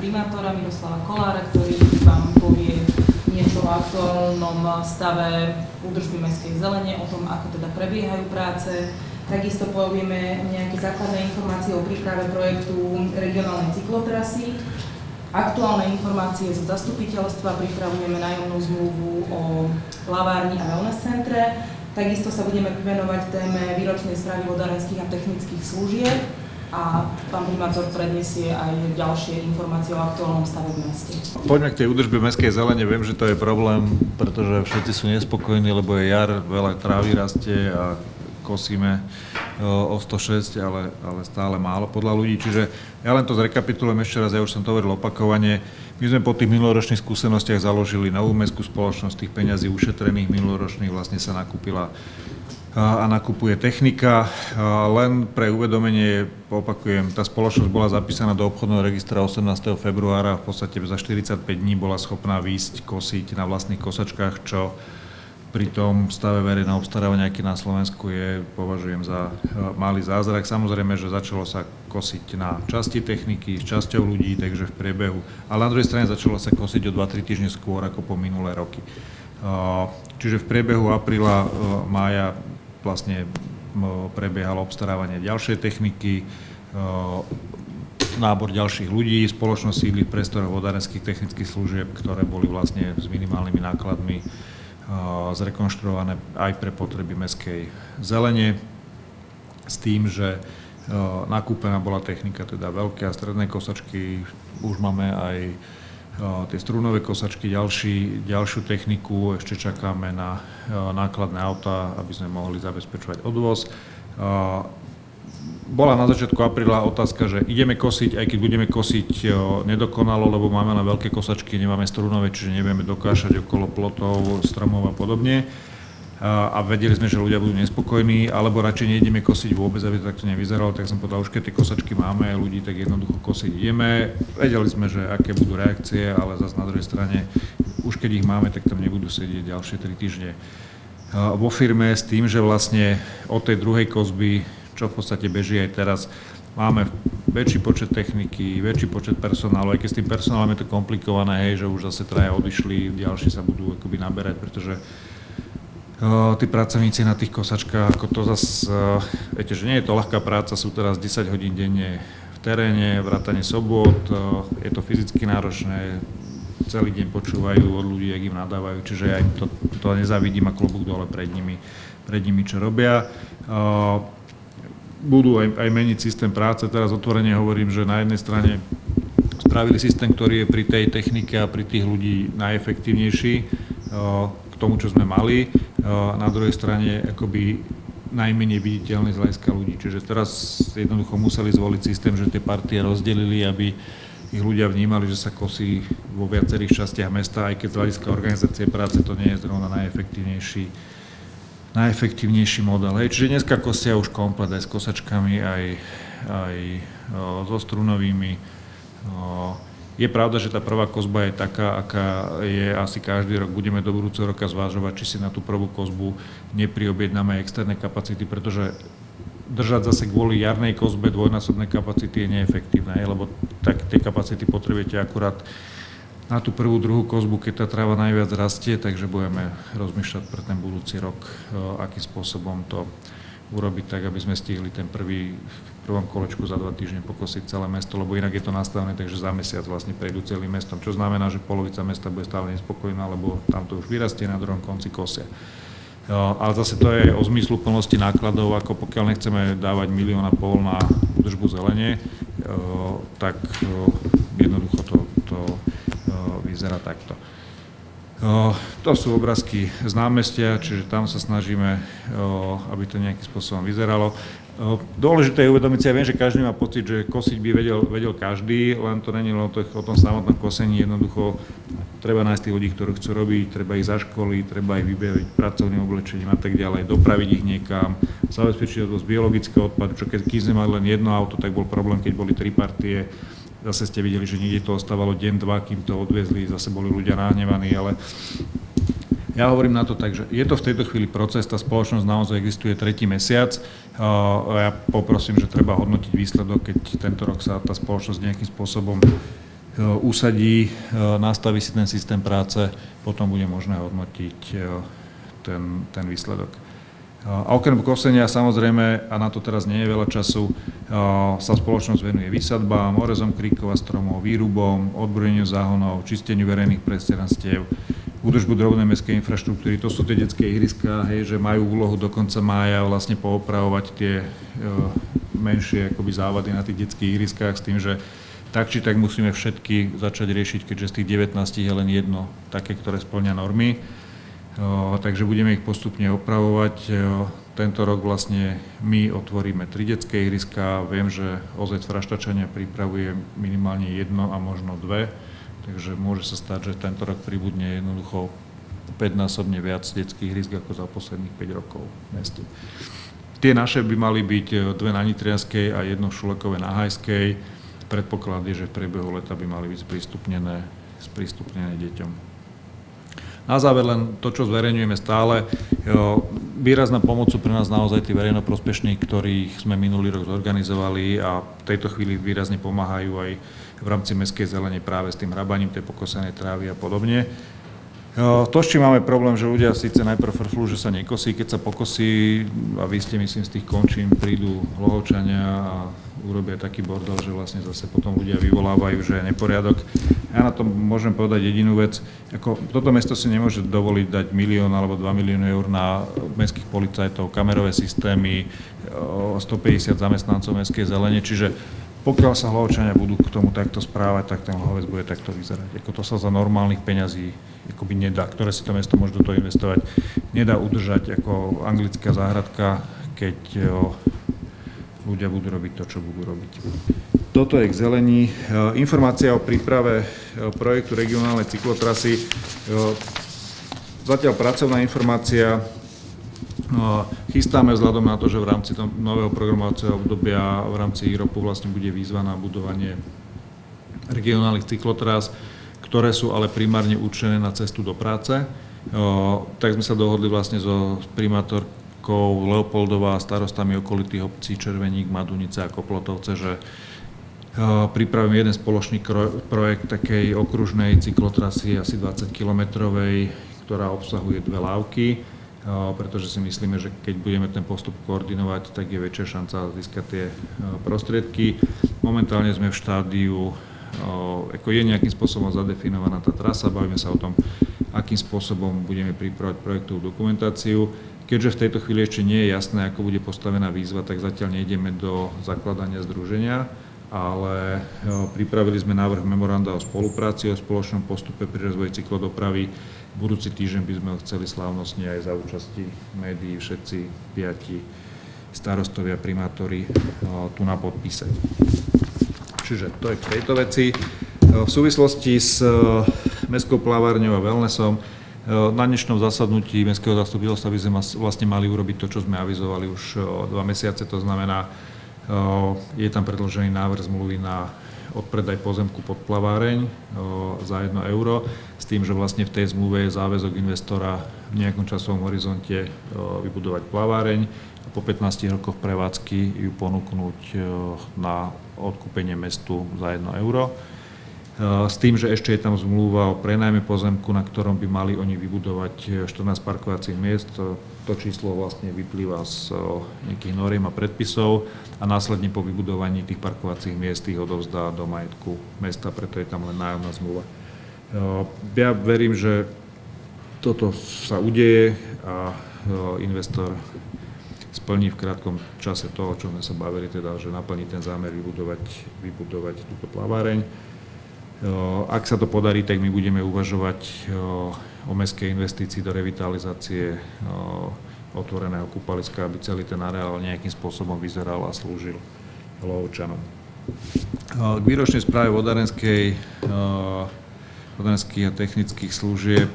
primátora Miroslava Kolára, ktorý vám povie niečo o aktuálnom stave údržby mestskej zelene, o tom, ako teda prebiehajú práce. Takisto povieme nejaké základné informácie o príprave projektu regionálnej cyklotrasy. Aktuálne informácie zo zastupiteľstva, pripravujeme nájomnú zmluvu o lavárni a wellness centre. Takisto sa budeme venovať téme výročnej správy vodárenských a technických služieb a pán primátor predniesie aj ďalšie informácie o aktuálnom stave v meste. Poďme k tej údržbe mestskej zelene. Viem, že to je problém, pretože všetci sú nespokojní, lebo je jar, veľa trávy rastie a kosíme o 106, ale stále málo podľa ľudí. Čiže ja len to zrekapitulujem ešte raz, ja už som to hovoril opakovane. My sme po tých minuloročných skúsenostiach založili novú mestskú spoločnosť, tých peňazí ušetrených minuloročných vlastne sa nakúpila a nakupuje technika. Len pre uvedomenie opakujem, tá spoločnosť bola zapísaná do obchodného registra 18. februára, v podstate za 45 dní bola schopná výjsť kosiť na vlastných kosačkách, čo pri tom stave verejného obstarávania, aký na Slovensku je, považujem za malý zázrak. Samozrejme, že začalo sa kosiť na časti techniky, s časťou ľudí, takže v priebehu. Ale na druhej strane začalo sa kosiť o 2-3 týždne skôr ako po minulé roky. Čiže v priebehu apríla, mája vlastne prebiehalo obstarávanie ďalšej techniky, nábor ďalších ľudí, spoločnosť sídli v priestoroch vodárenských technických služieb, ktoré boli vlastne s minimálnymi nákladmi zrekonštruované aj pre potreby mestskej zelene, s tým, že nakúpená bola technika, teda veľké a stredné kosačky, už máme aj tie strúnové kosačky, ďalšiu techniku, ešte čakáme na nákladné autá, aby sme mohli zabezpečovať odvoz. Bola na začiatku apríla otázka, že ideme kosiť, aj keď budeme kosiť nedokonalo, lebo máme len veľké kosačky, nemáme strúnové, čiže nevieme dokášať okolo plotov, stromov a podobne. A vedeli sme, že ľudia budú nespokojní, alebo radšej nejdeme kosiť vôbec, aby to takto nevyzeralo, tak som povedal, už keď tie kosačky máme ľudí, tak jednoducho kosiť ideme. Vedeli sme, že aké budú reakcie, ale zase na druhej strane, už keď ich máme, tak tam nebudú sedieť ďalšie 3 týždne vo firme, s tým, že vlastne od tej druhej kosby, čo v podstate beží aj teraz, máme väčší počet techniky, väčší počet personálu, aj keď s tým personálom je to komplikované, hej, že už zase traja odišli, ďalší sa budú akoby naberať, pretože tí pracovníci na tých kosačkách, ako to zase, viete, že nie je to ľahká práca, sú teraz 10 hodín denne v teréne, vrátane sobot, je to fyzicky náročné, celý deň počúvajú od ľudí, jak im nadávajú, čiže ja im to nezávidím a klobúk dole pred nimi, čo robia. Budú aj meniť systém práce, teraz otvorene hovorím, že na jednej strane spravili systém, ktorý je pri tej technike a pri tých ľudí najefektívnejší k tomu, čo sme mali. Na druhej strane akoby najmenej viditeľný z hľadiska ľudí. Čiže teraz jednoducho museli zvoliť systém, že tie partie rozdelili, aby ich ľudia vnímali, že sa kosí vo viacerých častiach mesta, aj keď z hľadiska organizácie práce to nie je zrovna najefektívnejší model. Hej. Čiže dneska kosia už komplet aj s kosačkami, aj so strunovými. Je pravda, že tá prvá kosba je taká, aká je asi každý rok. Budeme do budúceho roka zvážovať, či si na tú prvú kosbu nepriobjednáme externé kapacity, pretože držať zase kvôli jarnej kosbe dvojnásobné kapacity je neefektívne, lebo tak tie kapacity potrebujete akurát na tú prvú, druhú kosbu, keď tá tráva najviac rastie, takže budeme rozmýšľať pre ten budúci rok, akým spôsobom to urobiť tak, aby sme stihli ten v prvom kolečku za 2 týždne pokosiť celé mesto, lebo inak je to nastavené, takže za mesiac vlastne prejdú celým mestom, čo znamená, že polovica mesta bude stále nespokojná, lebo tam to už vyrastie, na druhom konci kosia. Ale zase to je o zmysluplnosti nákladov, ako pokiaľ nechceme dávať 1,5 milióna na údržbu zelene, tak jednoducho to vyzerá takto. To sú obrázky z námestia, čiže tam sa snažíme, aby to nejakým spôsobom vyzeralo. Dôležité je uvedomiť si, ja viem, že každý má pocit, že kosiť by vedel každý, len to není len o tom samotnom kosení, jednoducho treba nájsť tých ľudí, ktorí chcú robiť, treba ich zaškoliť, treba ich vybaviť pracovným oblečením a tak ďalej, dopraviť ich niekam, zabezpečiť odvoz biologického odpadu, čo keď sme mali len jedno auto, tak bol problém, keď boli 3 partie. Zase ste videli, že niekde to ostávalo deň, 2, kým to odviezli, zase boli ľudia nahnevaní, ale ja hovorím na to tak, že je to v tejto chvíli proces, tá spoločnosť naozaj existuje 3. mesiac. Ja poprosím, že treba hodnotiť výsledok, keď tento rok sa tá spoločnosť nejakým spôsobom usadí, nastaví si ten systém práce, potom bude možné hodnotiť ten výsledok. A okrem kosenia samozrejme, a na to teraz nie je veľa času, sa spoločnosť venuje výsadbám, orezom kríkov a stromov, výrubom, odbrojeniu záhonov, čisteniu verejných priestranstiev, údržbu drobnej mestskej infraštruktúry. To sú tie detské ihriská, že majú úlohu do konca mája vlastne poopravovať tie menšie akoby závady na tých detských ihriskách s tým, že tak či tak musíme všetky začať riešiť, keďže z tých 19 je len jedno také, ktoré spĺňa normy. Takže budeme ich postupne opravovať. Tento rok vlastne my otvoríme 3 detské ihriská. Viem, že OZ Fraštačania pripravuje minimálne jedno a možno 2. Takže môže sa stať, že tento rok pribudne jednoducho 5-násobne viac detských ihrisk ako za posledných 5 rokov v meste. Tie naše by mali byť 2 na Nitrianskej a 1 v Šulekove na Hajskej. Predpoklad je, že v priebehu leta by mali byť sprístupnené deťom. Na záver len to, čo zverejňujeme stále. Výrazná pomoc sú pre nás naozaj tí verejnoprospešní, ktorých sme minulý rok zorganizovali a v tejto chvíli výrazne pomáhajú aj v rámci mestskej zelene práve s tým hrabaním tej pokosenej trávy a podobne. To, s čím máme problém, že ľudia síce najprv frflú, že sa nekosí, keď sa pokosí, a vy ste, myslím, z tých končín prídu Hlohovčania a urobia taký bordel, že vlastne zase potom ľudia vyvolávajú, že je neporiadok. Ja na to môžem povedať jedinú vec. Toto mesto si nemôže dovoliť dať 1 milión alebo 2 milióny eur na mestských policajtov, kamerové systémy, 150 zamestnancov mestskej zelene, čiže pokiaľ sa Hlohovčania budú k tomu takto správať, tak ten Hlohovec bude takto vyzerať. To sa za normálnych peňazí akoby nedá, ktoré si to mesto môže do toho investovať, nedá udržať ako anglická záhradka, keď ľudia budú robiť to, čo budú robiť. Toto je k zelení. Informácia o príprave projektu regionálnej cyklotrasy. Zatiaľ pracovná informácia. Chystáme vzhľadom na to, že v rámci nového programovacieho obdobia v rámci IROPu vlastne bude výzva na budovanie regionálnych cyklotrás, ktoré sú ale primárne určené na cestu do práce. Tak sme sa dohodli vlastne so primátorkou Leopoldova a starostami okolitých obcí Červeník, Madunice a Koplotovce, že pripravím jeden spoločný projekt takej okružnej cyklotrasy asi 20-kilometrovej, ktorá obsahuje 2 lávky, pretože si myslíme, že keď budeme ten postup koordinovať, tak je väčšia šanca získať tie prostriedky. Momentálne sme v štádiu, je nejakým spôsobom zadefinovaná tá trasa, bavíme sa o tom, akým spôsobom budeme pripravať projektovú dokumentáciu. Keďže v tejto chvíli ešte nie je jasné, ako bude postavená výzva, tak zatiaľ nejdeme do zakladania združenia, ale pripravili sme návrh memoranda o spolupráci, o spoločnom postupe pri rozvoji cyklodopravy. Budúci týždeň by sme ho chceli slávnostne aj za účasti médií, všetci 5 starostovia, primátori tu na podpísať. Čiže to je k tejto veci. V súvislosti s mestskou plavárňou a wellnessom na dnešnom zasadnutí mestského zastupiteľstva by sme vlastne mali urobiť to, čo sme avizovali už 2 mesiace, to znamená, je tam predložený návrh zmluvy na odpredaj pozemku pod plaváreň za 1 euro, s tým, že vlastne v tej zmluve je záväzok investora v nejakom časovom horizonte vybudovať plaváreň a po 15 rokoch prevádzky ju ponúknuť na odkúpenie mestu za 1 euro. S tým, že ešte je tam zmluva o prenajme pozemku, na ktorom by mali oni vybudovať 14 parkovacích miest. To číslo vlastne vyplýva z nejakých noriem a predpisov a následne po vybudovaní tých parkovacích miest ich odovzdá do majetku mesta, preto je tam len nájomná zmluva. Ja verím, že toto sa udeje a investor splní v krátkom čase to, o čom sme sa bavili, teda, že naplní ten zámer vybudovať túto plaváreň. Ak sa to podarí, tak my budeme uvažovať o mestskej investícii do revitalizácie otvoreného kúpaliska, aby celý ten areál nejakým spôsobom vyzeral a slúžil Hlohovčanom. K výročnej správe vodárenských a technických služieb.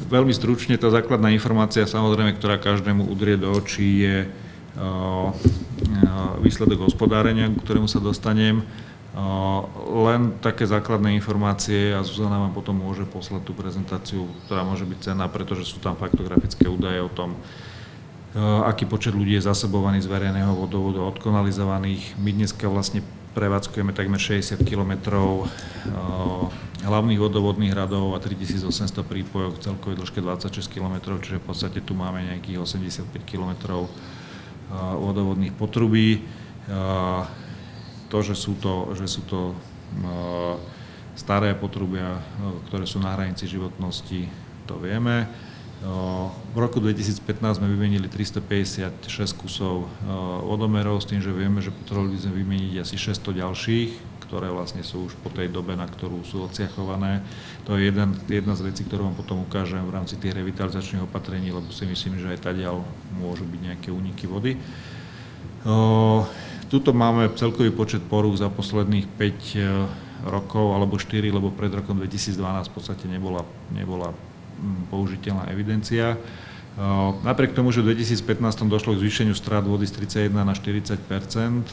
Veľmi stručne tá základná informácia, samozrejme, ktorá každému udrie do očí, je výsledok hospodárenia, k ktorému sa dostanem. Len také základné informácie a Zuzana vám potom môže poslať tú prezentáciu, ktorá môže byť cenná, pretože sú tam faktografické údaje o tom, aký počet ľudí je zasobovaný z verejného vodovodu, odkanalizovaných. My dneska vlastne prevádzkujeme takmer 60 km hlavných vodovodných radov a 3800 prípojov v celkovej dĺžke 26 km, čiže v podstate tu máme nejakých 85 km vodovodných potrubí. To, že sú to staré potrubia, ktoré sú na hranici životnosti, to vieme. V roku 2015 sme vymenili 356 kusov vodomerov s tým, že vieme, že potrebovali sme vymeniť asi 600 ďalších, ktoré vlastne sú už po tej dobe, na ktorú sú odsiachované. To je jedna z vecí, ktorú vám potom ukážem v rámci tých revitalizačných opatrení, lebo si myslím, že aj tadiaľ môžu byť nejaké úniky vody. Tuto máme celkový počet porúch za posledných 5 rokov, alebo 4, lebo pred rokom 2012 v podstate nebola použiteľná evidencia. Napriek tomu, že v 2015 došlo k zvýšeniu strát vody z 31 na 40 %,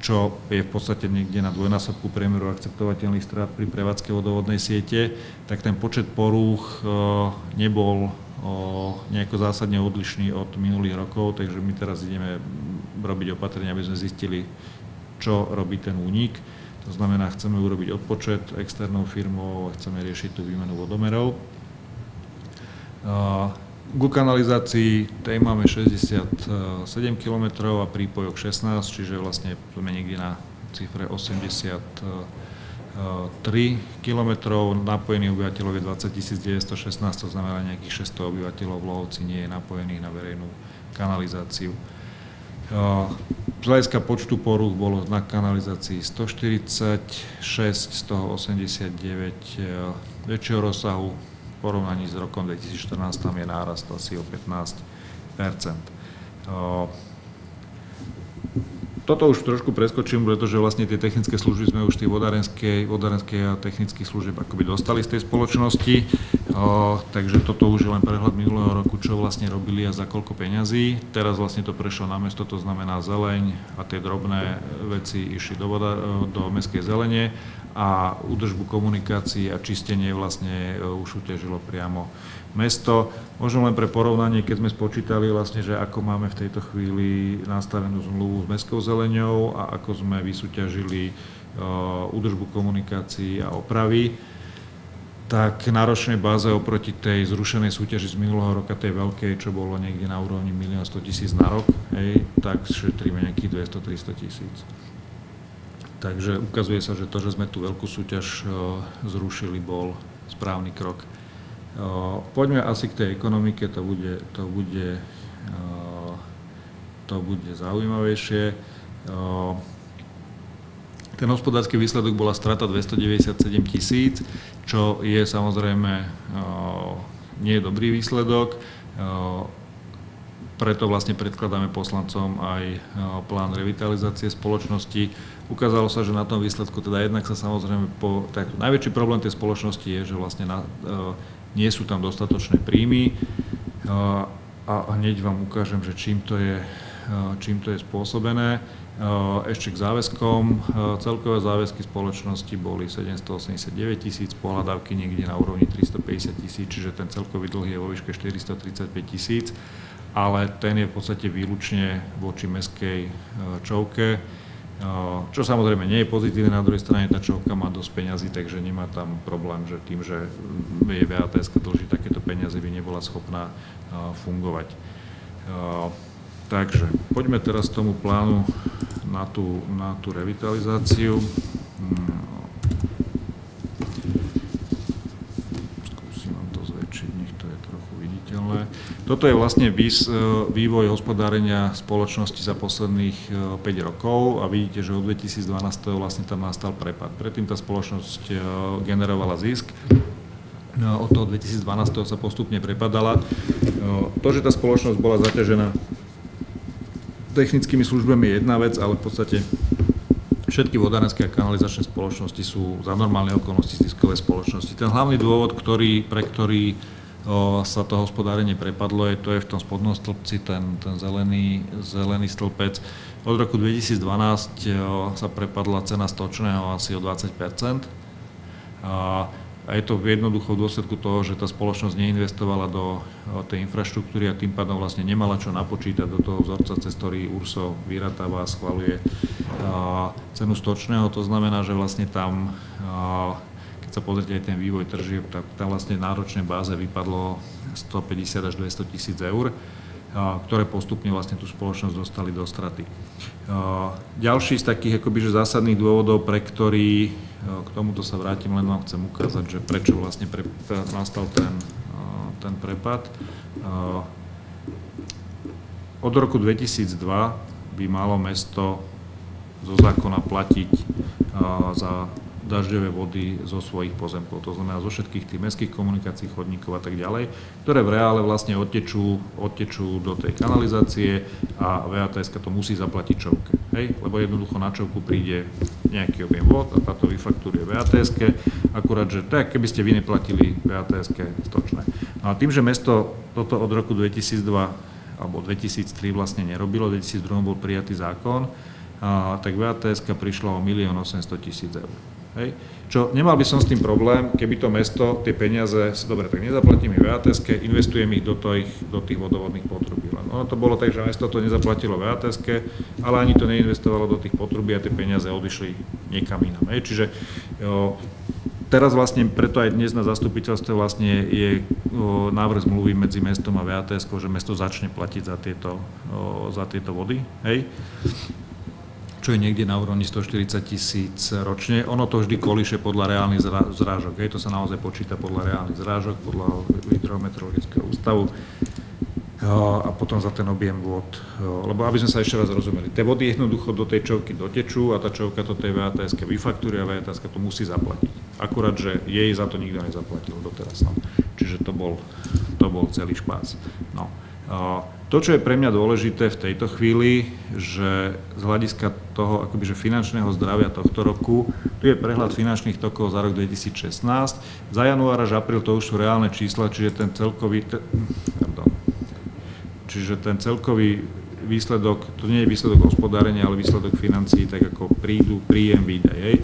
čo je v podstate niekde na dvojnásobku priemeru akceptovateľných strát pri prevádzke vodovodnej siete, tak ten počet porúch nebol nejako zásadne odlišný od minulých rokov, takže my teraz ideme robiť opatrenia, aby sme zistili, čo robí ten únik. To znamená, chceme urobiť odpočet externou firmou a chceme riešiť tú výmenu vodomerov. Ku kanalizácii tej máme 67 km a prípojok 16, čiže vlastne sme niekde na cifre 83 km. Napojených obyvateľov je 20 916, to znamená nejakých 600 obyvateľov v Lohovci nie je napojených na verejnú kanalizáciu. Z hľadiska počtu porúch bolo na kanalizácii 146, z toho 89 väčšieho rozsahu. V porovnaní s rokom 2014 tam je nárast asi o 15%. Toto už trošku preskočím, pretože vlastne tie technické služby sme už z tých vodárenskej a technických služieb akoby dostali z tej spoločnosti. Takže toto už je len prehľad minulého roku, čo vlastne robili a za koľko peňazí. Teraz vlastne to prešlo na mesto, to znamená zeleň a tie drobné veci išli do mestskej zelene a údržbu komunikácií a čistenie vlastne už uťažilo priamo mesto. Možno len pre porovnanie, keď sme spočítali vlastne, že ako máme v tejto chvíli nastavenú zmluvu s mestskou zeleňou a ako sme vysúťažili údržbu komunikácií a opravy, tak na ročnej báze oproti tej zrušenej súťaži z minulého roka, tej veľkej, čo bolo niekde na úrovni 1 100 000 na rok, tak šetríme nejakých 200-300 000. Takže ukazuje sa, že to, že sme tú veľkú súťaž zrušili, bol správny krok. Poďme asi k tej ekonomike, to bude zaujímavejšie. Ten hospodársky výsledok bola strata 297 000, čo je samozrejme nie je dobrý výsledok. Preto vlastne predkladáme poslancom aj plán revitalizácie spoločnosti. Ukázalo sa, že na tom výsledku teda jednak sa samozrejme najväčší problém tej spoločnosti je, že vlastne nie sú tam dostatočné príjmy a hneď vám ukážem, že čím to je spôsobené. Ešte k záväzkom. Celkové záväzky spoločnosti boli 789 000, pohľadávky niekde na úrovni 350 000, čiže ten celkový dlh je vo výške 435 000, ale ten je v podstate výlučne voči mestskej čovke, čo samozrejme nie je pozitívne. Na druhej strane tá čovka má dosť peňazí, takže nemá tam problém, že tým, že jej VATS dlží takéto peniaze, by nebola schopná fungovať. Takže poďme teraz k tomu plánu na tú revitalizáciu. Skúsim vám to zväčšiť, nech to je trochu viditeľné. Toto je vlastne vývoj hospodárenia spoločnosti za posledných 5 rokov a vidíte, že od 2012 vlastne tam nastal prepad. Predtým tá spoločnosť generovala zisk. Od toho 2012 sa postupne prepadala. To, že tá spoločnosť bola zaťažená technickými službami je jedna vec, ale v podstate všetky vodárenské a kanalizačné spoločnosti sú za normálne okolnosti ziskové spoločnosti. Ten hlavný dôvod, pre ktorý sa to hospodárenie prepadlo, je v tom spodnom stĺpci, ten zelený stĺpec. Od roku 2012 sa prepadla cena stočného asi o 20%. A je to jednoducho v dôsledku toho, že tá spoločnosť neinvestovala do tej infraštruktúry a tým pádom vlastne nemala čo napočítať do toho vzorca, cez ktorý URSO vyratáva a schvaľuje cenu stočného. To znamená, že vlastne tam, keď sa pozrite aj ten vývoj tržieb, tak tam vlastne náročnej báze vypadlo 150 až 200 tisíc eur, ktoré postupne vlastne tú spoločnosť dostali do straty. Ďalší z takých akoby, že zásadných dôvodov, pre ktorý, k tomuto sa vrátim, len vám chcem ukázať, že prečo vlastne nastal ten prepad. Od roku 2002 by malo mesto zo zákona platiť za dažďové vody zo svojich pozemkov, to znamená zo všetkých tých mestských komunikácií, chodníkov a tak ďalej, ktoré v reále vlastne odtečú do tej kanalizácie a VATS to musí zaplatiť čovke. Hej? Lebo jednoducho na čovku príde nejaký objem vod a táto vyfaktúruje VATS, akurát, že tak, keby ste vy neplatili VATS stočné. No a tým, že mesto toto od roku 2002 alebo 2003 vlastne nerobilo, v 2002 bol prijatý zákon, tak VATS prišla o 1 800 000 eur. Hej. Čo nemal by som s tým problém, keby to mesto tie peniaze, dobre, tak nezaplatím ich VATS, investujem ich do tých vodovodných potrubí. Ono to bolo tak, že mesto to nezaplatilo VATS, ale ani to neinvestovalo do tých potrubí a tie peniaze odišli niekam inam. Hej. Čiže teraz vlastne, preto aj dnes na zastupiteľstve vlastne je návrh zmluvy medzi mestom a VATS, že mesto začne platiť za tieto vody. Hej. Čo je niekde na úrovni 140 000 ročne. Ono to vždy kolíše podľa reálnych zrážok. To sa naozaj počíta podľa reálnych zrážok, podľa hydrometeorologického ústavu a potom za ten objem vod. Lebo aby sme sa ešte raz rozumeli, tie vody jednoducho do tej čovky dotečú a tá čovka to tej VATS vyfaktúri a VATS to musí zaplatiť. Akurát, že jej za to nikto nezaplatil doteraz. No. Čiže to bol celý špás. No. To, čo je pre mňa dôležité v tejto chvíli, že z hľadiska toho akoby, že finančného zdravia tohto roku, tu je prehľad finančných tokov za rok 2016. Za január až apríl to už sú reálne čísla, čiže ten celkový výsledok, to nie je výsledok hospodárenia, ale výsledok financií, tak ako príjem, výdaj.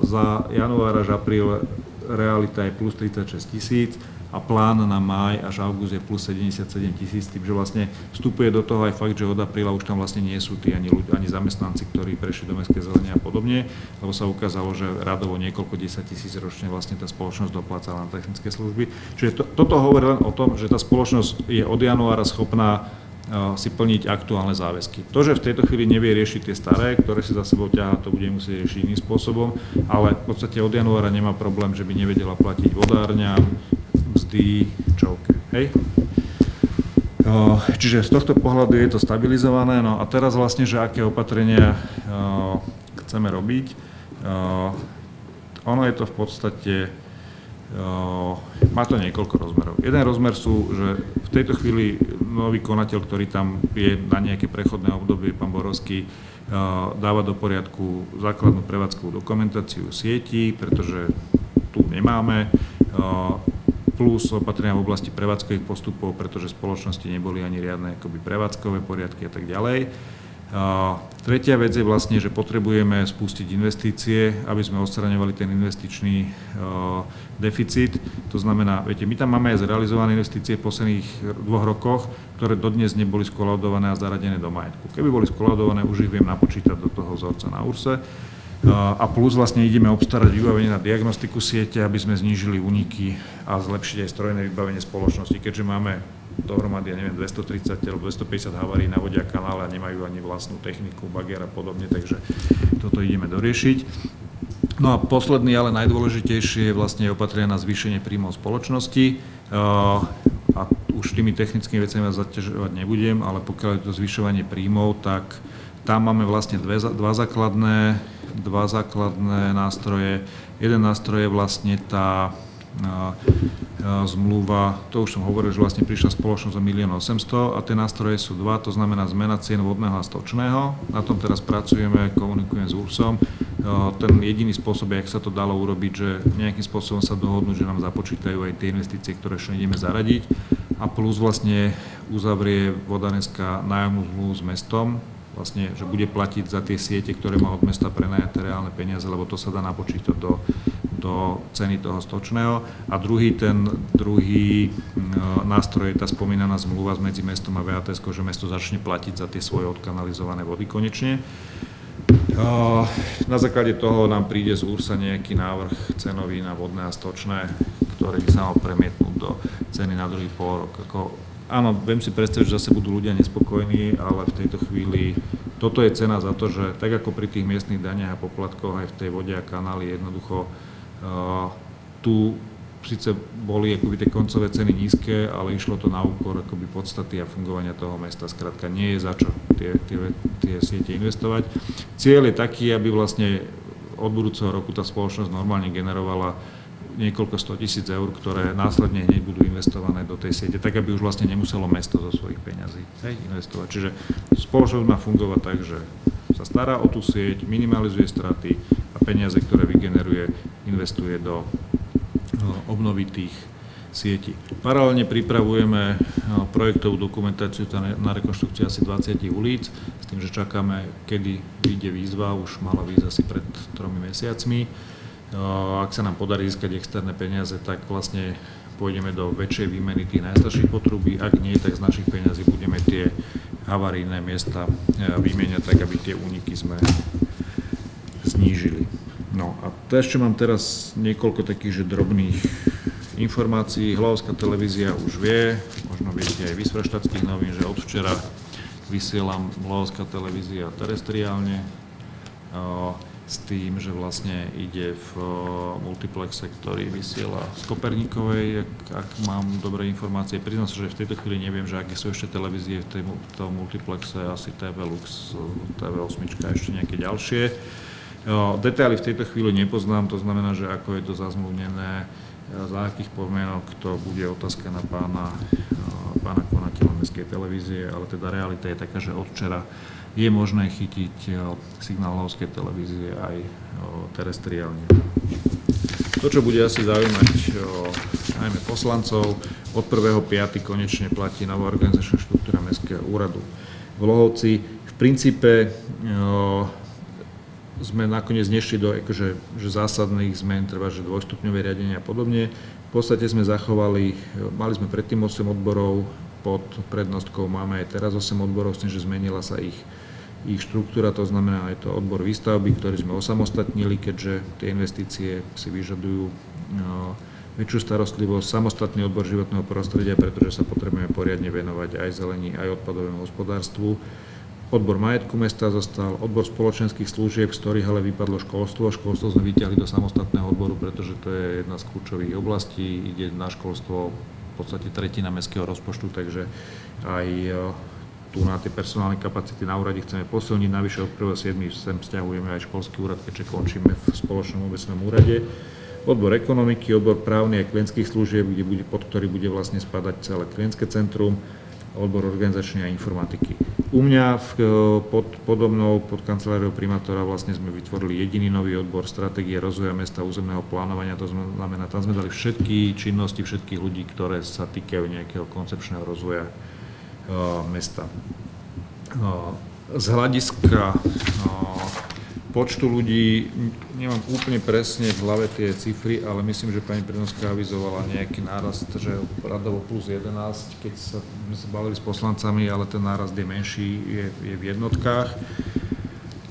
Za január až apríl realita je plus 36 000 a plán na máj až august je plus 77 000, tým, že vlastne vstupuje do toho aj fakt, že od apríla už tam vlastne nie sú tí ani zamestnanci, ktorí prešli do mestskej zelene a podobne, lebo sa ukázalo, že radovo niekoľko 10 000 ročne vlastne tá spoločnosť doplácala na technické služby. Čiže toto hovorí len o tom, že tá spoločnosť je od januára schopná si plniť aktuálne záväzky. To, že v tejto chvíli nevie riešiť tie staré, ktoré si za sebou ťahá, to bude musieť riešiť iným spôsobom, ale v podstate od januára nemá problém, že by nevedela platiť vodárňam, mzdy, čovke. Hej? Čiže z tohto pohľadu je to stabilizované. No a teraz vlastne, že aké opatrenia chceme robiť. Ono je to v podstate, má to niekoľko rozmerov. Jeden rozmer sú, že v tejto chvíli nový konateľ, ktorý tam je na nejaké prechodné obdobie, pán Borovský, dáva do poriadku základnú prevádzkovú dokumentáciu sietí, pretože tu nemáme, plus opatrenia v oblasti prevádzkových postupov, pretože spoločnosti neboli ani riadne akoby prevádzkové poriadky a tak ďalej. Tretia vec je vlastne, že potrebujeme spustiť investície, aby sme odstraňovali ten investičný deficit. To znamená, viete, my tam máme aj zrealizované investície v posledných 2 rokoch, ktoré dodnes neboli skolaudované a zaradené do majetku. Keby boli skolaudované, už ich viem napočítať do toho vzorca na URSE. A plus vlastne ideme obstarať vybavenie na diagnostiku siete, aby sme znížili úniky a zlepšiť aj strojné vybavenie spoločnosti, keďže máme dohromady, 230 alebo 250 havárií na vode a kanále a nemajú ani vlastnú techniku, bagier a podobne, takže toto ideme doriešiť. No a posledný, ale najdôležitejšie je vlastne opatrenia na zvýšenie príjmov spoločnosti. A už tými technickými vecami vás zaťažovať nebudem, ale pokiaľ je to zvyšovanie príjmov, tak tam máme vlastne dva základné nástroje. Jeden nástroj je vlastne tá zmluva, to už som hovoril, že vlastne prišla spoločnosť za 1 800 000 a tie nástroje sú dva, to znamená zmena cien vodného a stočného. Na tom teraz pracujeme, komunikujeme s URSom. Ten jediný spôsob, jak sa to dalo urobiť, že nejakým spôsobom sa dohodnú, že nám započítajú aj tie investície, ktoré ešte ideme zaradiť a plus vlastne uzavrie vodárenská nájomnú zmluvu s mestom, vlastne, že bude platiť za tie siete, ktoré má od mesta prenajaté reálne peniaze, lebo to sa dá napočítať do do ceny toho stočného. A druhý nástroj je tá spomínaná zmluva medzi mestom a VATS-kou, že mesto začne platiť za tie svoje odkanalizované vody konečne. Na základe toho nám príde z URSA nejaký návrh cenový na vodné a stočné, ktorý by sa mal premietnúť do ceny na druhý pôrok. Áno, viem si predstaviť, že zase budú ľudia nespokojní, ale v tejto chvíli toto je cena za to, že tak ako pri tých miestnych daniach a poplatkoch aj v tej vode a kanáli jednoducho tu síce boli akoby tie koncové ceny nízke, ale išlo to na úkor akoby podstaty a fungovania toho mesta. Skrátka nie je za čo tie siete investovať. Cieľ je taký, aby vlastne od budúceho roku tá spoločnosť normálne generovala niekoľko 100 000 eur, ktoré následne hneď budú investované do tej siete, tak aby už vlastne nemuselo mesto zo svojich peňazí investovať. Čiže spoločnosť má fungovať tak, že sa stará o tú sieť, minimalizuje straty a peniaze, ktoré vygeneruje, investuje do obnovitých sietí. Paralelne pripravujeme projektovú dokumentáciu na rekonštrukciu asi 20 ulic, s tým, že čakáme, kedy vyjde výzva, už mala výjsť asi pred 3 mesiacmi. Ak sa nám podarí získať externé peniaze, tak vlastne pôjdeme do väčšej výmeny tých najstarších potrubí. Ak nie, tak z našich peniazí budeme tie havarijné miesta vymieňať tak, aby tie úniky sme znížili. No a ešte mám teraz niekoľko takých drobných informácií. Hlavovská televízia už vie, možno viete aj vy z Freištatských novín, že od včera vysielam Hlavovská televízia terestriálne. S tým, že vlastne ide v multiplexe, ktorý vysiela z Koperníkovej, ak mám dobré informácie. Priznám sa, že v tejto chvíli neviem, že aké sú ešte televízie v tom multiplexe, asi TV Lux, TV8 a ešte nejaké ďalšie. Detaily v tejto chvíli nepoznám, to znamená, že ako je to zazmluvnené, za akých podmienok, to bude otázka na pána konateľa Mestskej televízie, ale teda realita je taká, že od včera je možné chytiť signál Hlavovskej televízie aj terestriálne. To, čo bude asi zaujímať najmä poslancov, od 1.5. konečne platí nová organizačná štruktúra Mestského úradu v Lohovci. V princípe sme nakoniec nešli do akože zásadných zmen, treba, že dvojstupňové riadenie a podobne. V podstate sme zachovali, mali sme predtým 8 odborov, pod prednostkou máme aj teraz 8 odborov, s tým, že zmenila sa ich štruktúra, to znamená aj to odbor výstavby, ktorý sme osamostatnili, keďže tie investície si vyžadujú väčšiu starostlivosť, samostatný odbor životného prostredia, pretože sa potrebujeme poriadne venovať aj zelení, aj odpadovému hospodárstvu. Odbor majetku mesta zostal, odbor spoločenských služieb, z ktorých ale vypadlo školstvo. Školstvo sme vyťahli do samostatného odboru, pretože to je jedna z kľúčových oblastí. Ide na školstvo v podstate tretina mestského rozpočtu, takže aj tu na tie personálne kapacity na úrade chceme posilniť. Navyše od 1.7. sem vzťahujeme aj školský úrad, keďže končíme v spoločnom obecnom úrade. Odbor ekonomiky, odbor právny a klientských služieb, pod ktorý bude vlastne spadať celé klientské centrum, odbor organizačnej a informatiky. U mňa pod kanceláriou primátora vlastne sme vytvorili jediný nový odbor stratégie rozvoja mesta, územného plánovania, to znamená, tam sme dali všetky činnosti, všetkých ľudí, ktoré sa týkajú nejakého koncepčného rozvoja mesta. Z hľadiska počtu ľudí nemám úplne presne v hlave tie cifry, ale myslím, že pani prednostka avizovala nejaký nárast, že radovo plus 11, keď sa bavili s poslancami, ale ten nárast je menší, je v jednotkách.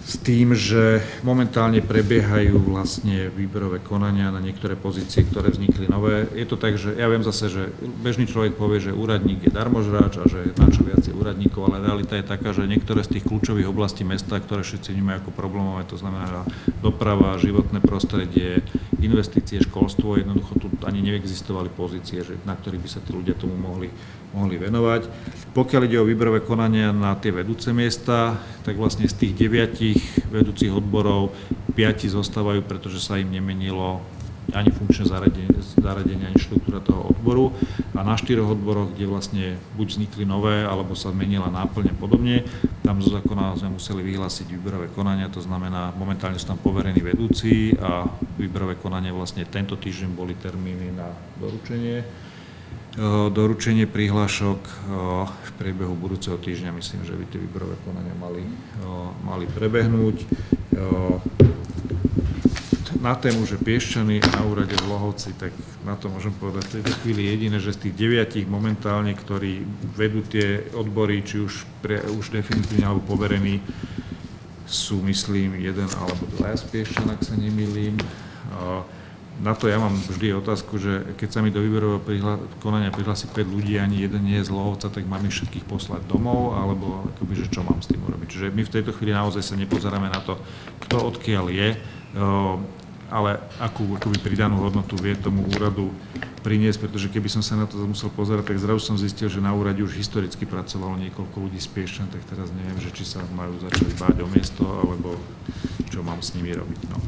S tým, že momentálne prebiehajú vlastne výberové konania na niektoré pozície, ktoré vznikli nové. Je to tak, že ja viem zase, že bežný človek povie, že úradník je darmožráč a že na čo viac je úradníkov, ale realita je taká, že niektoré z tých kľúčových oblastí mesta, ktoré všetci vnímajú ako problémové, to znamená doprava, životné prostredie, investície, školstvo, jednoducho tu ani neexistovali pozície, na ktorých by sa tí ľudia tomu mohli venovať. Pokiaľ ide o výberové konania na tie vedúce miesta, tak vlastne z tých 9 vedúcich odborov 5 zostávajú, pretože sa im nemenilo ani funkčné zaradenie, ani štruktúra toho odboru. A na 4 odboroch, kde vlastne buď vznikli nové, alebo sa menila náplň a podobne, tam zo zákona sme museli vyhlásiť výberové konania, to znamená, momentálne sú tam poverení vedúci a výberové konania vlastne tento týždeň boli termíny na doručenie prihlášok v priebehu budúceho týždňa. Myslím, že by tie výberové konania mali prebehnúť. na tému, že Piešťany na úrade v Lohovci, tak na to môžem povedať v tejto chvíli jediné, že z tých 9 momentálne, ktorí vedú tie odbory, či už definitívne alebo poverení, sú, myslím, 1 alebo 2 z Piešťan, ak sa nemýlim. Na to ja mám vždy otázku, že keď sa mi do výberového konania prihlási 5 ľudí, ani jeden nie je z Lohovca, tak mám ich všetkých poslať domov, alebo akoby, že čo mám s tým urobiť. Čiže my v tejto chvíli naozaj sa nepozeráme na to, kto odkiaľ je, ale akú akoby pridanú hodnotu vie tomu úradu priniesť, pretože keby som sa na to musel pozerať, tak zrazu som zistil, že na úrade už historicky pracovalo niekoľko ľudí z Piešťan, tak teraz neviem, že či sa majú začať báť o miesto, alebo čo mám s nimi robiť. No.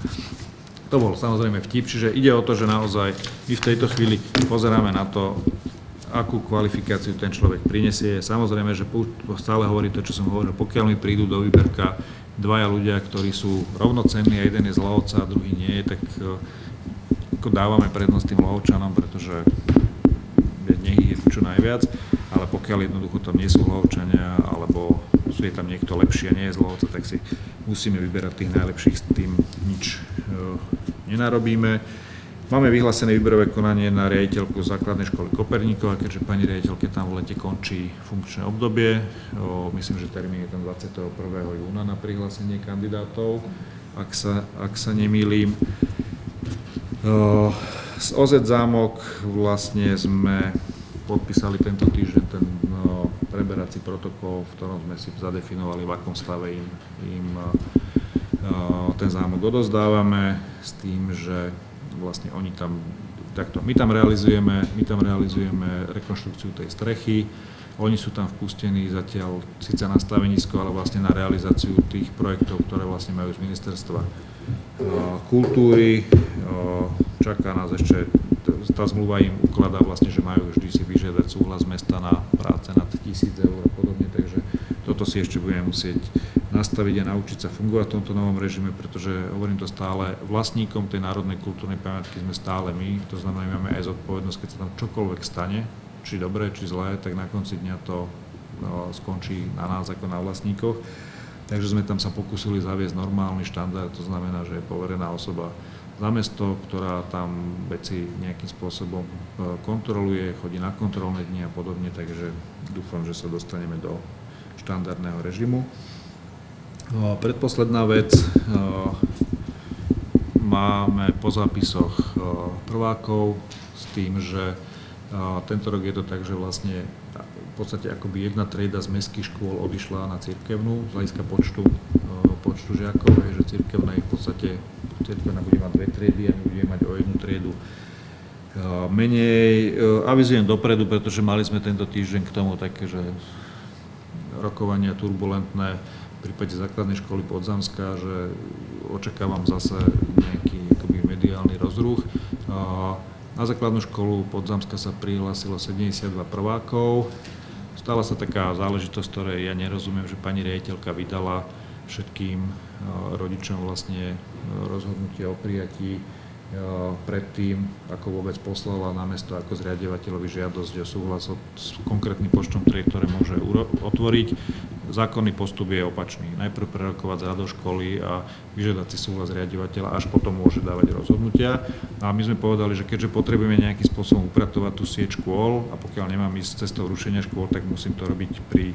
To bol samozrejme vtip, čiže ide o to, že naozaj my v tejto chvíli pozeráme na to, akú kvalifikáciu ten človek prinesie. Samozrejme, že stále hovorí to, čo som hovoril, pokiaľ mi prídu do výberka 2 ľudia, ktorí sú rovnocenní a jeden je z Lohovca a druhý nie, tak ako dávame prednosť tým Lohovčanom, pretože nech ich je čo najviac, ale pokiaľ jednoducho tam nie sú Lohovčania, alebo je tam niekto lepší a nie je z Lohovca, tak si musíme vyberať tých najlepších, s tým nič nenarobíme. Máme vyhlásené výberové konanie na riaditeľku základnej školy Koperníkova, keďže pani riaditeľke tam v lete končí funkčné obdobie. Myslím, že termín je tam 21. júna na prihlásenie kandidátov, ak sa nemýlim. Z OZ Zámok vlastne sme podpísali tento týždeň ten preberací protokol, v ktorom sme si zadefinovali, v akom stave im ten zámok odozdávame, s tým, že vlastne oni tam takto. My tam realizujeme rekonštrukciu tej strechy, oni sú tam vpustení zatiaľ síce na stavenisko, ale vlastne na realizáciu tých projektov, ktoré vlastne majú z ministerstva kultúry. Čaká nás ešte, tá zmluva im ukladá vlastne, že majú vždy si vyžiadať súhlas mesta na práce nad 1,000 eur a podobne, takže toto si ešte budeme musieť nastaviť a naučiť sa fungovať v tomto novom režime, pretože hovorím to stále, vlastníkom tej národnej kultúrnej pamiatky sme stále my, to znamená, máme aj zodpovednosť, keď sa tam čokoľvek stane, či dobré, či zlé, tak na konci dňa to skončí na nás ako na vlastníkoch. Takže sme tam sa pokúsili zaviesť normálny štandard, to znamená, že je poverená osoba za mesto, ktorá tam veci nejakým spôsobom kontroluje, chodí na kontrolné dni a podobne, takže dúfam, že sa dostaneme do štandardného režimu. Predposledná vec, máme po zápisoch prvákov s tým, že tento rok je to tak, že vlastne v podstate akoby jedna trieda z mestských škôl odišla na cirkevnú z hľadiska počtu žiakov, že cirkevná je v podstate, cirkevná bude mať 2 triedy a my budeme mať o 1 triedu menej. Avizujem dopredu, pretože mali sme tento týždeň k tomu také, že rokovania turbulentné v prípade základnej školy Podzamská, že očakávam zase nejaký akoby mediálny rozruch. Na základnú školu Podzamská sa prihlásilo 72 prvákov. Stala sa taká záležitosť, ktorej ja nerozumiem, že pani riaditeľka vydala všetkým rodičom vlastne rozhodnutie o prijatí predtým, ako vôbec poslala na mesto ako zriaďovateľovi žiadosť o súhlas s konkrétnym počtom tried, ktoré môže otvoriť. Zákonný postup je opačný. Najprv prerokovať s radou školy a vyžiadať si súhlas riaďovateľa, až potom môže dávať rozhodnutia. A my sme povedali, že keďže potrebujeme nejakým spôsobom upratovať tú sieť škôl a pokiaľ nemám ísť cestou rušenia škôl, tak musím to robiť pri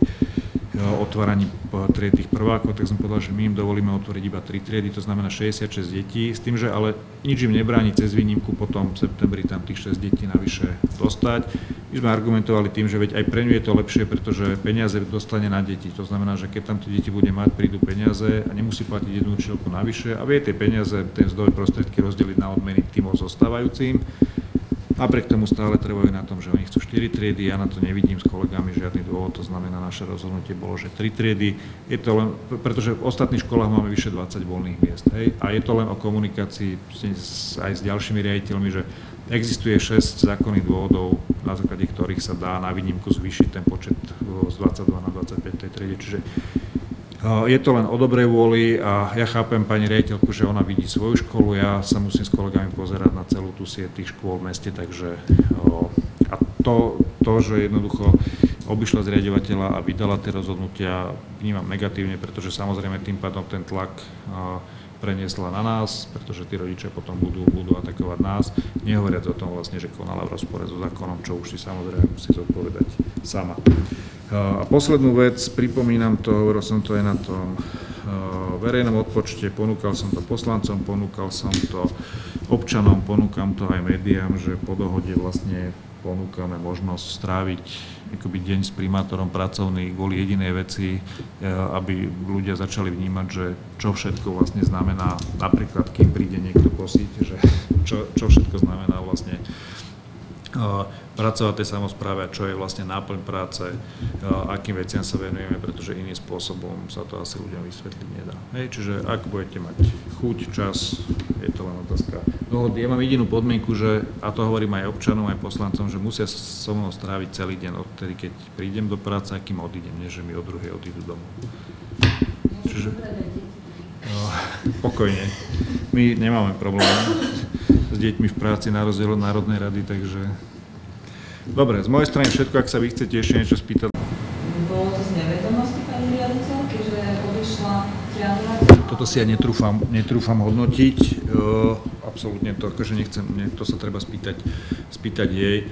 otváraní tried tých prvákov, tak som povedal, že my im dovolíme otvoriť iba 3 triedy, to znamená 66 detí, s tým, že ale nič im nebráni cez výnimku potom v septembri tam tých 6 detí navyše dostať. My sme argumentovali tým, že veď aj pre ňu je to lepšie, pretože peniaze dostane na deti. To znamená, že keď tam tie deti bude mať, prídu peniaze a nemusí platiť jednu učiteľku navyše a vie tie peniaze, tie mzdové prostriedky rozdeliť na odmeny tým zostávajúcim. Napriek tomu stále trvajú na tom, že oni chcú 4 triedy, ja na to nevidím s kolegami žiadny dôvod, to znamená, naše rozhodnutie bolo, že 3 triedy. Je to len, pretože v ostatných školách máme vyše 20 voľných miest, hej? A je to len o komunikácii aj s ďalšími riaditeľmi, že existuje 6 zákonných dôvodov, na základe ktorých sa dá na výnimku zvýšiť ten počet z 22 na 25 tej triede, čiže je to len o dobrej vôli a ja chápem pani riaditeľku, že ona vidí svoju školu, ja sa musím s kolegami pozerať na celú tú sieť tých škôl v meste, takže a to, že jednoducho obišla zriaďovateľa a vydala tie rozhodnutia, vnímam negatívne, pretože samozrejme tým pádom ten tlak preniesla na nás, pretože tí rodičia potom budú atakovať nás, nehovoriac o tom vlastne, že konala v rozpore so zákonom, čo už si samozrejme musí zodpovedať sama. A poslednú vec, pripomínam to, hovoril som to aj na tom verejnom odpočte, ponúkal som to poslancom, ponúkal som to občanom, ponúkam to aj médiám, že po dohode vlastne ponúkame možnosť stráviť akoby deň s primátorom pracovný kvôli jedinej veci, aby ľudia začali vnímať, že čo všetko vlastne znamená, napríklad kým príde niekto kosiť, že čo všetko znamená vlastne pracovať tej samospráve a čo je vlastne náplň práce, akým veciam sa venujeme, pretože iným spôsobom sa to asi ľuďom vysvetliť nedá. Hej, čiže ak budete mať chuť, čas, je to len otázka dohody. Ja mám jedinú podmienku, že, a to hovorím aj občanom, aj poslancom, že musia so mnou stráviť celý deň odtedy, keď prídem do práce, akým odídem, nie že mi o druhej odídu domov. Čiže pokojne. My nemáme problém s deťmi v práci na rozdiel od Národnej rady, takže... Dobre, z mojej strany všetko, ak sa vy chcete ešte niečo spýtať. Bolo to z nevedomosti pani riaditeľky, že odišla triadovateľ? Toto si ja netrúfam hodnotiť, absolútne to, akože nechcem, to sa treba spýtať jej.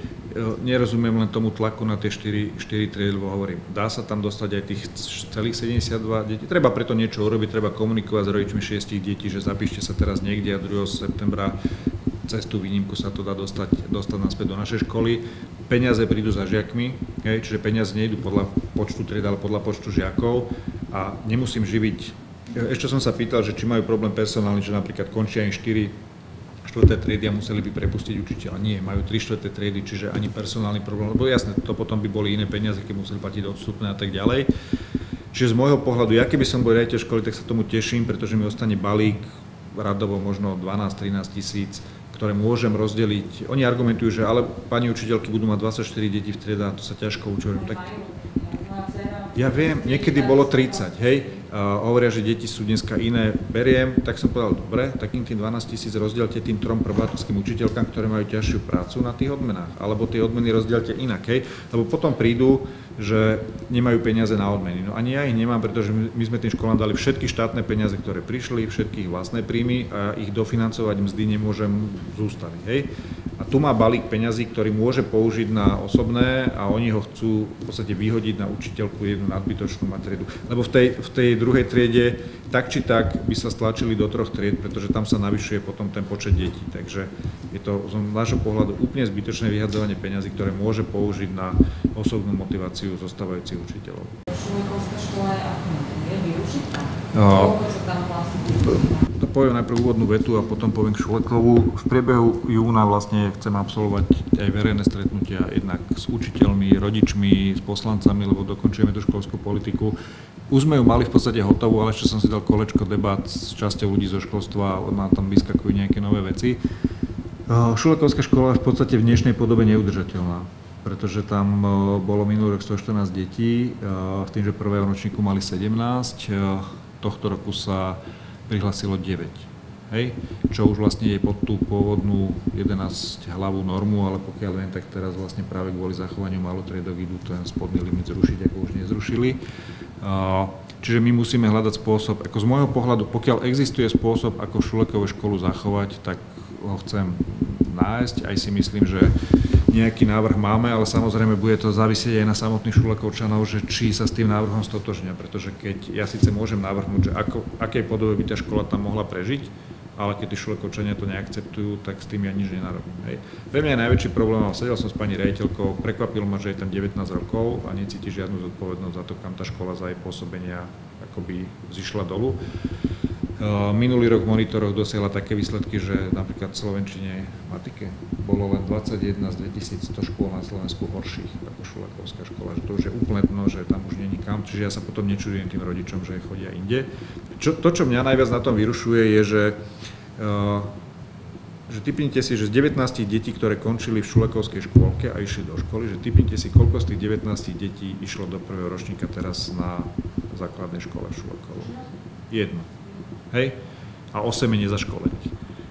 Nerozumiem len tomu tlaku na tie 4 triedy, lebo hovorím, dá sa tam dostať aj tých celých 72 detí. Treba preto niečo urobiť, treba komunikovať s rodičmi 6 detí, že zapíšte sa teraz niekde a 2. septembra cez tú výnimku sa to dá dostať naspäť do našej školy. Peniaze prídu za žiakmi, čiže peniaze nejdú podľa počtu tried, ale podľa počtu žiakov a nemusím živiť. Ešte som sa pýtal, že či majú problém personálny, že napríklad končia im 4. triedy a museli by prepustiť učiteľa. Nie, majú 3/4 triedy, čiže ani personálny problém, lebo jasné, to potom by boli iné peniaze, keď museli platiť odstupné a tak ďalej. Čiže z môjho pohľadu, ja keby som bol riaditeľ školy, tak sa tomu teším, pretože mi ostane balík radovo možno 12-13 tisíc, ktoré môžem rozdeliť. Oni argumentujú, že ale pani učiteľky budú mať 24 detí v triede a to sa ťažko učí. Tak ja viem, niekedy bolo 30, hej. Hovoria, že deti sú dneska iné, beriem, tak som povedal, dobre, takým tým 12 000 rozdielte tým 3 probátorským učiteľkám, ktoré majú ťažšiu prácu na tých odmenách, alebo tie odmeny rozdielte inak, hej, lebo potom prídu, že nemajú peniaze na odmeny. No ani ja ich nemám, pretože my sme tým školám dali všetky štátne peniaze, ktoré prišli, všetky ich vlastné príjmy a ich dofinancovať mzdy nemôžem z ústavy, hej. A tu má balík peňazí, ktorý môže použiť na osobné a oni ho chcú v podstate vyhodiť na učiteľku jednu nadbytočnú matriedu. Lebo v tej druhej triede tak či tak by sa stlačili do 3 tried, pretože tam sa navyšuje potom ten počet detí. Takže je to z nášho pohľadu úplne zbytočné vyhadzovanie peňazí, ktoré môže použiť na osobnú motiváciu zostávajúcich učiteľov. Šulekovská škola je využitá? To poviem najprv úvodnú vetu a potom poviem k Šulekovu. V priebehu júna vlastne chcem absolvovať aj verejné stretnutia jednak s učiteľmi, rodičmi, s poslancami, lebo dokončujeme tú školskú politiku. Už sme ju mali v podstate hotovú, ale ešte som si dal kolečko debát s časťou ľudí zo školstva a na tom vyskakujú nejaké nové veci. Šulekovská škola v podstate v dnešnej podobe neudržateľná, pretože tam bolo minulý rok 114 detí, v tým, že prvého ročníku mali 17, tohto roku sa prihlásilo 9. Hej? Čo už vlastne je pod tú pôvodnú 11 hlavú normu, ale pokiaľ viem, tak teraz vlastne práve kvôli zachovaniu malotriedok idú ten spodný limit zrušiť, ako už nezrušili. Čiže my musíme hľadať spôsob, ako z môjho pohľadu, pokiaľ existuje spôsob, ako Šulekovú školu zachovať, tak ho chcem nájsť. Aj si myslím, že nejaký návrh máme, ale samozrejme bude to závisieť aj na samotných Šulekovčanov, že či sa s tým návrhom stotožnia, pretože keď ja síce môžem navrhnúť, že akej podobe by tá škola tam mohla prežiť, ale keď tí Šulekovčania to neakceptujú, tak s tým ja nič nenarobím. Hej. Pre mňa je najväčší problém, sedel som s pani riaditeľkou, prekvapilo ma, že je tam 19 rokov a necíti žiadnu zodpovednosť za to, kam tá škola za jej pôsobenia akoby zišla dolu. Minulý rok v monitoroch dosiahla také výsledky, že napríklad v slovenčine matike bolo len 21 z 2100 škôl na Slovensku horších ako Šulekovská škola. Že to už je úplne dno, že tam už není kam, čiže ja sa potom nečudujem tým rodičom, že chodia inde. Čo mňa najviac na tom vyrušuje, je, že tipnite si, že z 19 detí, ktoré končili v Šulekovskej škôlke a išli do školy, že tipnite si, koľko z tých 19 detí išlo do prvého ročníka teraz na základnej škole v Šulekovu. 1. Hej? A 8 je nezaškolených.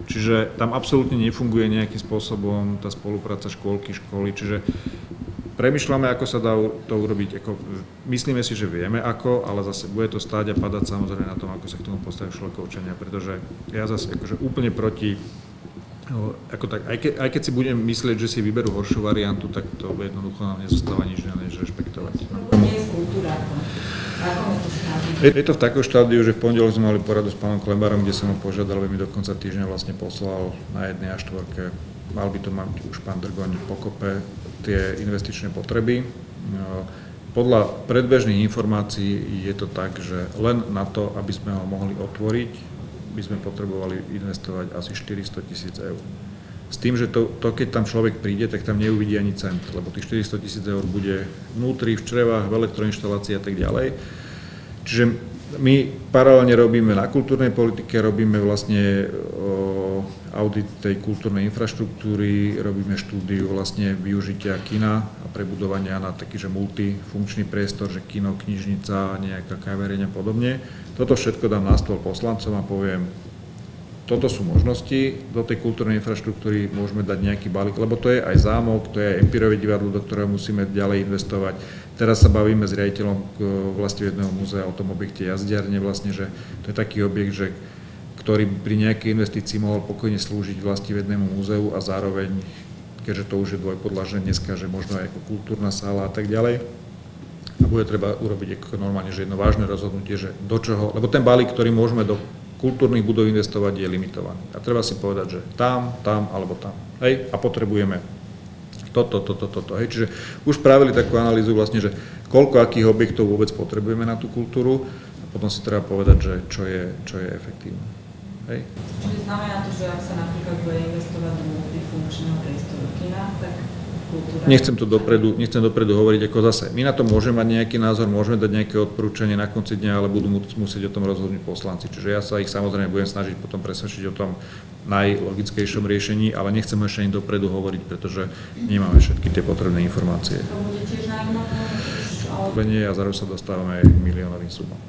Čiže tam absolútne nefunguje nejakým spôsobom tá spolupráca škôlky, školy, čiže premýšľame, ako sa dá to urobiť. Myslíme si, že vieme ako, ale zase bude to stáť a padať samozrejme na tom, ako sa k tomu postaví Šľokovčania, pretože ja zase akože úplne proti, aj keď si budem myslieť, že si vyberú horšiu variantu, tak to jednoducho nám nezostáva nič než rešpektovať. To nie je kultúra. Je to v takom štádiu, že v pondelok sme mali poradu s pánom Klebarom, kde som ho požiadal, aby mi do konca týždňa vlastne poslal na 1 A4. Mal by to mať už pán Drgoň pokope tie investičné potreby. Podľa predbežných informácií je to tak, že len na to, aby sme ho mohli otvoriť, by sme potrebovali investovať asi 400 000 eur. S tým, že to keď tam človek príde, tak tam neuvidí ani cent, lebo tých 400 000 eur bude vnútri, v črevách, v elektroinštalácii a tak ďalej. Čiže my paralelne robíme na kultúrnej politike, robíme vlastne audit tej kultúrnej infraštruktúry, robíme štúdiu vlastne využitia kina a prebudovania na taký, že multifunkčný priestor, že kino, knižnica, nejaká kaviareň a podobne. Toto všetko dám na stôl poslancom a poviem, toto sú možnosti, do tej kultúrnej infraštruktúry môžeme dať nejaký balík, lebo to je aj zámok, to je aj Empirové divadlo, do ktorého musíme ďalej investovať. Teraz sa bavíme s riaditeľom Vlastivedného múzea o tom objekte Jazdiarne, vlastne, že to je taký objekt, že ktorý pri nejakej investícii mohol pokojne slúžiť Vlastivednému múzeu a zároveň, keďže to už je dvojpodlažné dneska, že možno aj ako kultúrna sála a tak ďalej. A bude treba urobiť ako normálne, že jedno vážne rozhodnutie, že do čoho, lebo ten balík, ktorý môžeme do kultúrnych budov investovať, je limitovaný. A treba si povedať, že tam alebo tam. Hej, a potrebujeme toto. Hej, čiže už spravili takú analýzu vlastne, že koľko akých objektov vôbec potrebujeme na tú kultúru a potom si treba povedať, že čo je efektívne. Hej. Čiže znamená to, že ak sa napríklad bude investovať do multifunkčného priestoru kina, tak kultúra... Nechcem dopredu hovoriť ako zase. My na to môžeme mať nejaký názor, môžeme dať nejaké odporúčanie na konci dňa, ale budú musieť o tom rozhodnúť poslanci. Čiže ja sa ich samozrejme budem snažiť potom presvedčiť o tom najlogickejšom riešení, ale nechcem ešte ani dopredu hovoriť, pretože nemáme všetky tie potrebné informácie. To bude tiež na jedno? Nie, a zároveň sa dostávame aj k miliónovým sumám.